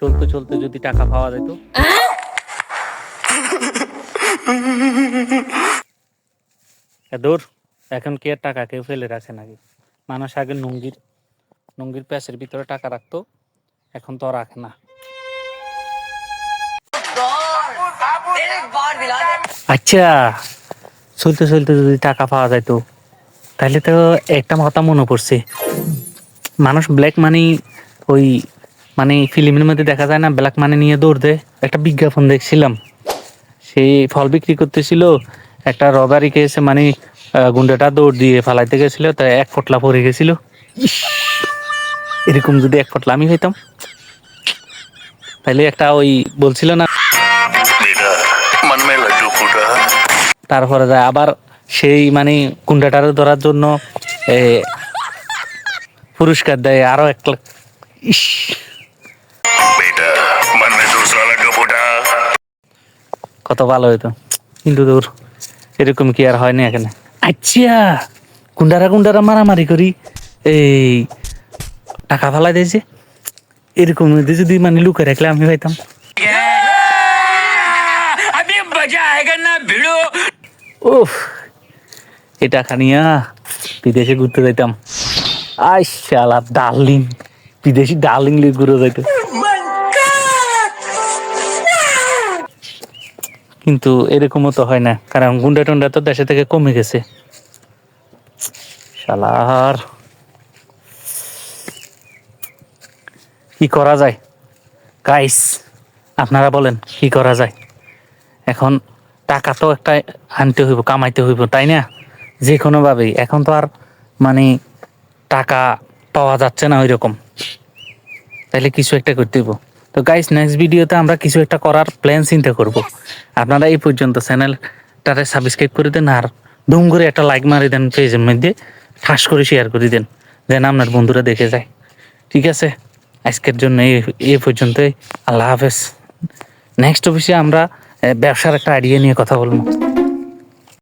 চলতে চলতে যদি টাকা পাওয়া যেত। দূর, এখন কি আর টাকা কেউ ফেলে রাখে নাকি? মানুষ আগে নুঙ্গির প্যাচের ভিতরে টাকা রাখতো, এখন তো রাখে না। আচ্ছা, চলতে চলতে যদি টাকা পাওয়া যেত, তাহলে তো একটা কথা মনে পড়ছে। মানুষ ব্ল্যাক মানি, ওই মানে ফিল্মের মধ্যে দেখা যায় না, ব্ল্যাক মানি নিয়ে দৌড় দেয়। একটা বিজ্ঞাপন দেখছিলাম, সেই ফল বিক্রি করতেছিল, একটা রবারি কেসে মানে গুন্ডাটা দৌড় দিয়ে ফালাইতে গেছিল, তাই 1 পটলা পড়ে গেছিল। এরকম যদি 1 পটলা আমি হইতাম, তাহলে একটা ওই বলছিল না, তারপরে যায় আবার সেই মানে গুন্ডাটারে ধরার জন্য পুরস্কার দেয় আরো 1 লাখ। ইস, কত ভালো হইতো, কিন্তু দূর, এরকম কি আর হয় না এখানে। আচ্ছা, গুন্ডারা মারামারি করি এই টাকা ফালাই দিয়েছে, এরকম যদি মানে লুকে রাখলে আমি হইতাম। উফ, এই টাকা নিয়া বিদেশে ঘুরতে যাইতাম। শালা ডার্লিং, বিদেশি ডার্লিং লিয়ে ঘুরে যাইতো। কিন্তু এরকমও তো হয় না, কারণ গুন্ডা টুন্ডা তো দেশে থেকে কমে গেছে। শালার, কি করা যায় গাইস? আপনারা বলেন কি করা যায়? এখন টাকা তো একটা আনতে হইব, কামাইতে হইব, তাই না? যে কোনো ভাবেই। এখন তো আর মানে টাকা পাওয়া যাচ্ছে না ওই রকম, তাইলে কিছু একটা করতে হইব। তো গাইস, নেক্সট ভিডিওতে আমরা কিছু একটা করার প্ল্যান চিন্তা করব। আপনারা এই পর্যন্ত চ্যানেলটারে সাবস্ক্রাইব করে দেন, আর দুম করে একটা লাইক মারি দেন, পেজের মধ্যে ঠাস করে শেয়ার করে দেন, যেন আপনার বন্ধুরা দেখে যায়। ঠিক আছে, আজকের জন্য এই পর্যন্তই। আল্লাহ হাফেজ। নেক্সট অফিসে আমরা ব্যবসার একটা আইডিয়া নিয়ে কথা বলবো।